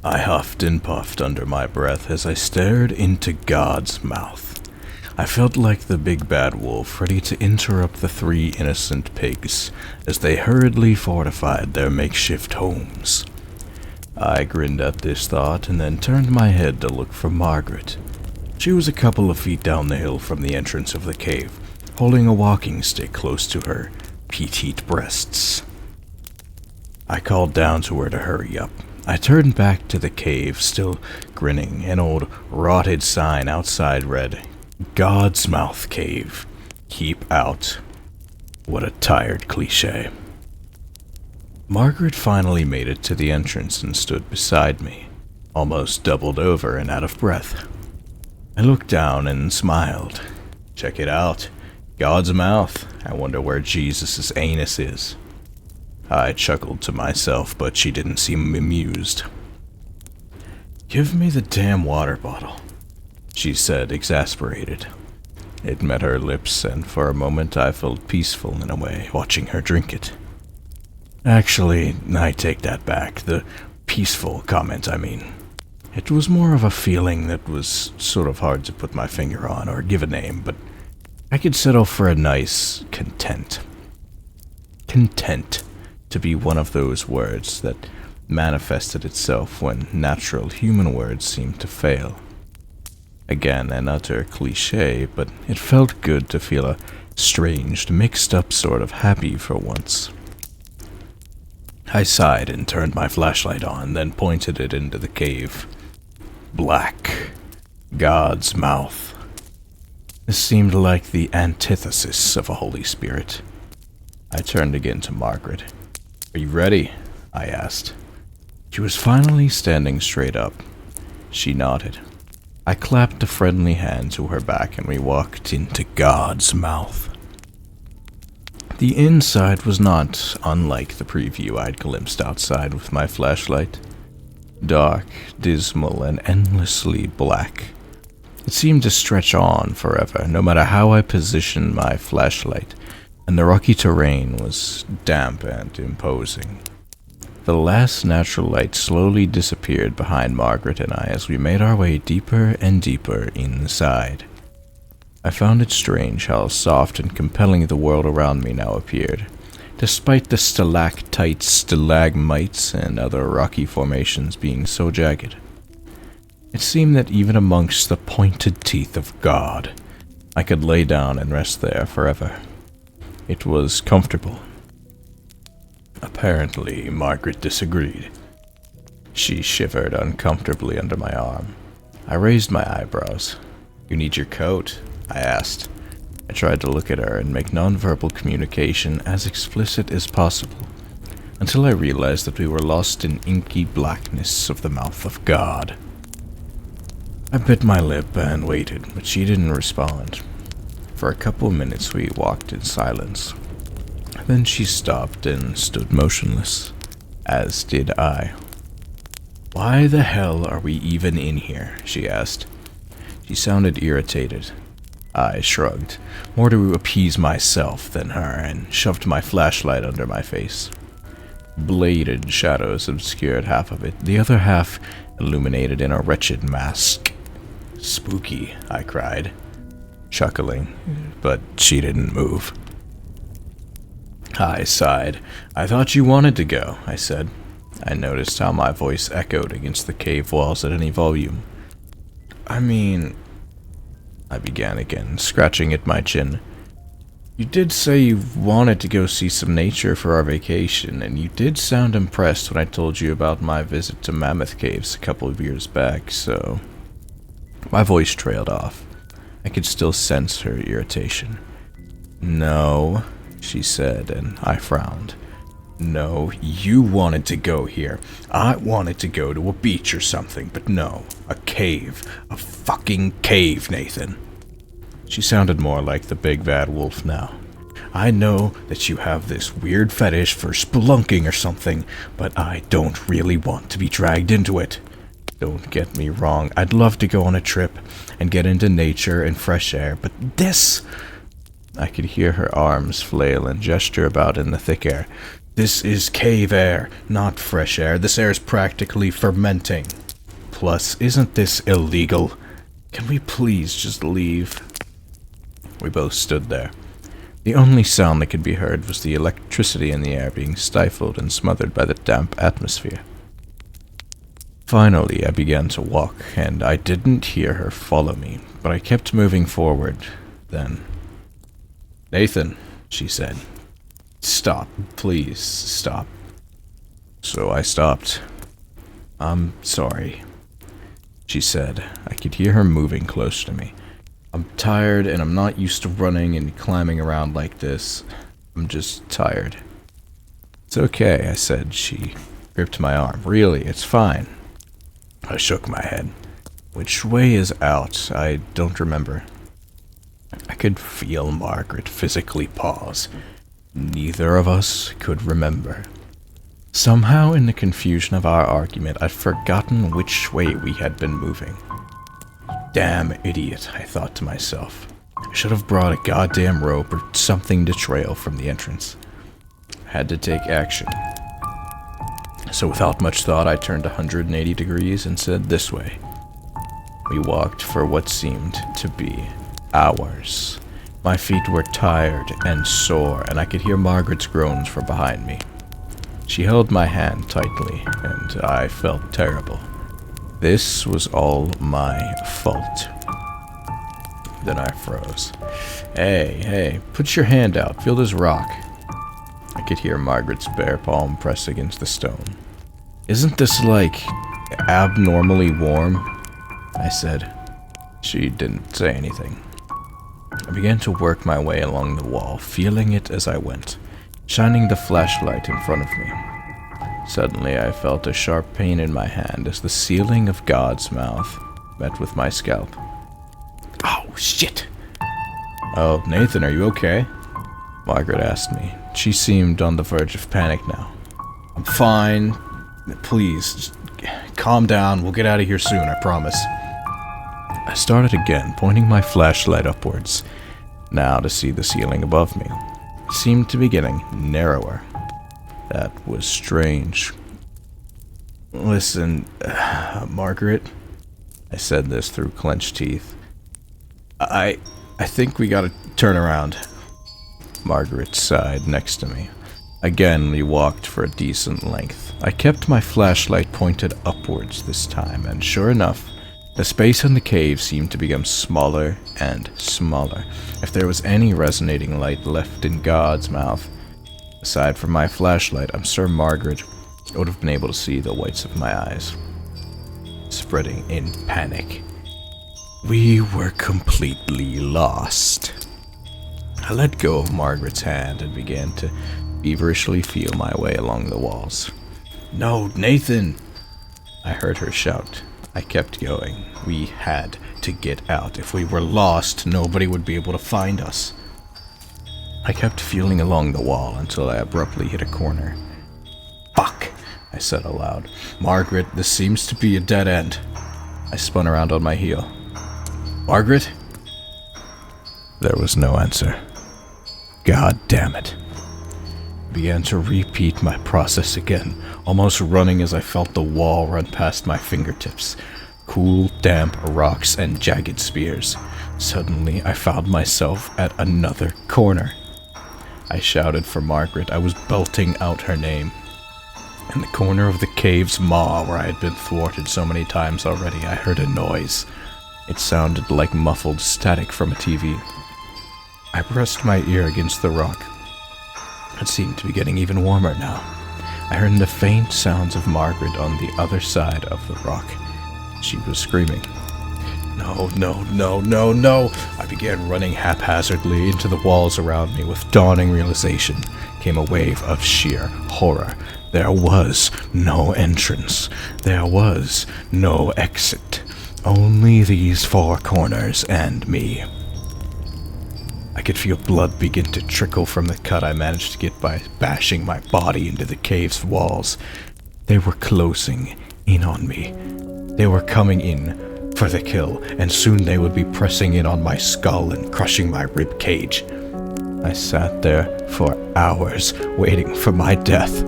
I huffed and puffed under my breath as I stared into God's mouth. I felt like the big bad wolf ready to interrupt the three innocent pigs as they hurriedly fortified their makeshift homes. I grinned at this thought and then turned my head to look for Margaret. She was a couple of feet down the hill from the entrance of the cave, holding a walking stick close to her petite breasts. I called down to her to hurry up. I turned back to the cave, still grinning. An old rotted sign outside read, "God's Mouth Cave. Keep out." What a tired cliche. Margaret finally made it to the entrance and stood beside me, almost doubled over and out of breath. I looked down and smiled. Check it out. God's mouth. I wonder where Jesus' anus is. I chuckled to myself, but she didn't seem amused. "Give me the damn water bottle," she said, exasperated. It met her lips, and for a moment I felt peaceful in a way, watching her drink it. Actually, I take that back. The peaceful comment, I mean. It was more of a feeling that was sort of hard to put my finger on or give a name, but I could settle for a nice content. Content to be one of those words that manifested itself when natural human words seemed to fail. Again, an utter cliche, but it felt good to feel a strange, mixed-up sort of happy for once. I sighed and turned my flashlight on, then pointed it into the cave. Black. God's mouth. This seemed like the antithesis of a Holy Spirit. I turned again to Margaret. "Are you ready?" I asked. She was finally standing straight up. She nodded. I clapped a friendly hand to her back and we walked into God's mouth. The inside was not unlike the preview I'd glimpsed outside with my flashlight. Dark, dismal, and endlessly black. It seemed to stretch on forever, no matter how I positioned my flashlight, and the rocky terrain was damp and imposing. The last natural light slowly disappeared behind Margaret and I as we made our way deeper and deeper inside. I found it strange how soft and compelling the world around me now appeared, despite the stalactites, stalagmites, and other rocky formations being so jagged. It seemed that even amongst the pointed teeth of God, I could lay down and rest there forever. It was comfortable. Apparently, Margaret disagreed. She shivered uncomfortably under my arm. I raised my eyebrows. "You need your coat?" I asked. I tried to look at her and make nonverbal communication as explicit as possible, until I realized that we were lost in inky blackness of the mouth of God. I bit my lip and waited, but she didn't respond. For a couple minutes we walked in silence. Then she stopped and stood motionless, as did I. "Why the hell are we even in here?" she asked. She sounded irritated. I shrugged, more to appease myself than her, and shoved my flashlight under my face. Bladed shadows obscured half of it, the other half illuminated in a wretched mask. "Spooky," I cried, chuckling, but she didn't move. I sighed. "I thought you wanted to go," I said. I noticed how my voice echoed against the cave walls at any volume. I began again, scratching at my chin. "You did say you wanted to go see some nature for our vacation, and you did sound impressed when I told you about my visit to Mammoth Caves a couple of years back, so..." My voice trailed off. I could still sense her irritation. "No," she said, and I frowned. "No, you wanted to go here. I wanted to go to a beach or something, but no, a cave. A fucking cave, Nathan." She sounded more like the big bad wolf now. "I know that you have this weird fetish for spelunking or something, but I don't really want to be dragged into it. Don't get me wrong, I'd love to go on a trip and get into nature and fresh air, but this..." I could hear her arms flail and gesture about in the thick air. This is cave air, not fresh air. This air is practically fermenting. Plus, isn't this illegal? Can we please just leave? We both stood there. The only sound that could be heard was the electricity in the air being stifled and smothered by the damp atmosphere. Finally, I began to walk, and I didn't hear her follow me, but I kept moving forward. Then, "Nathan," she said. "Stop, please, stop." So I stopped. "I'm sorry," she said. I could hear her moving close to me. "I'm tired, and I'm not used to running and climbing around like this. I'm just tired." "It's okay," I said. She gripped my arm. "Really, it's fine." I shook my head. "Which way is out? I don't remember." I could feel Margaret physically pause. Neither of us could remember. Somehow, in the confusion of our argument, I'd forgotten which way we had been moving. Damn idiot, I thought to myself. I should have brought a goddamn rope or something to trail from the entrance. I had to take action. So without much thought, I turned 180 degrees and said, "This way." We walked for what seemed to be hours. My feet were tired and sore, and I could hear Margaret's groans from behind me. She held my hand tightly, and I felt terrible. This was all my fault. Then I froze. Hey, put your hand out. Feel this rock." I could hear Margaret's bare palm press against the stone. "Isn't this, like, abnormally warm?" I said. She didn't say anything. I began to work my way along the wall, feeling it as I went, shining the flashlight in front of me. Suddenly, I felt a sharp pain in my hand as the sealing of God's mouth met with my scalp. "Oh, shit!" "Oh, Nathan, are you okay?" Margaret asked me. She seemed on the verge of panic now. "I'm fine. Please, just calm down. We'll get out of here soon, I promise." I started again, pointing my flashlight upwards, now to see the ceiling above me. It seemed to be getting narrower. That was strange. "Listen, Margaret," I said this through clenched teeth. I think we gotta turn around." Margaret sighed next to me. Again, we walked for a decent length. I kept my flashlight pointed upwards this time, and sure enough, the space in the cave seemed to become smaller and smaller. If there was any resonating light left in God's mouth, aside from my flashlight, I'm sure Margaret would have been able to see the whites of my eyes, spreading in panic. We were completely lost. I let go of Margaret's hand and began to feverishly feel my way along the walls. "No, Nathan!" I heard her shout. I kept going. We had to get out. If we were lost, nobody would be able to find us. I kept feeling along the wall until I abruptly hit a corner. "Fuck!" I said aloud. "Margaret, this seems to be a dead end." I spun around on my heel. "Margaret?" There was no answer. God damn it. I began to repeat my process again, almost running as I felt the wall run past my fingertips. Cool, damp rocks and jagged spears. Suddenly, I found myself at another corner. I shouted for Margaret. I was belting out her name. In the corner of the cave's maw, where I had been thwarted so many times already, I heard a noise. It sounded like muffled static from a TV. I pressed my ear against the rock. It seemed to be getting even warmer now. I heard the faint sounds of Margaret on the other side of the rock. She was screaming. No. I began running haphazardly into the walls around me. With dawning realization came a wave of sheer horror. There was no entrance. There was no exit. Only these four corners and me. I could feel blood begin to trickle from the cut I managed to get by bashing my body into the cave's walls. They were closing in on me. They were coming in for the kill, and soon they would be pressing in on my skull and crushing my rib cage. I sat there for hours, waiting for my death.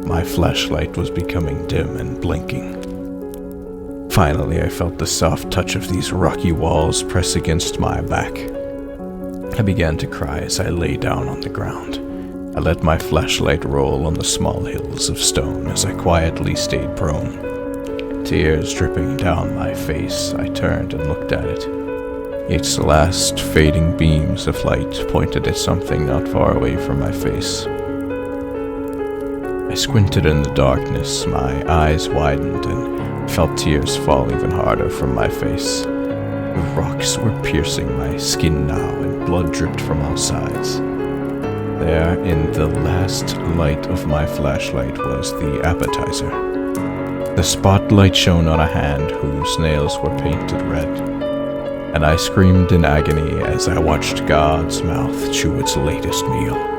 My flashlight was becoming dim and blinking. Finally, I felt the soft touch of these rocky walls press against my back. I began to cry as I lay down on the ground. I let my flashlight roll on the small hills of stone as I quietly stayed prone. Tears dripping down my face, I turned and looked at it. Its last fading beams of light pointed at something not far away from my face. I squinted in the darkness, my eyes widened, and felt tears fall even harder from my face. The rocks were piercing my skin now, and blood dripped from all sides. There, in the last light of my flashlight, was the appetizer. The spotlight shone on a hand whose nails were painted red, and I screamed in agony as I watched God's mouth chew its latest meal.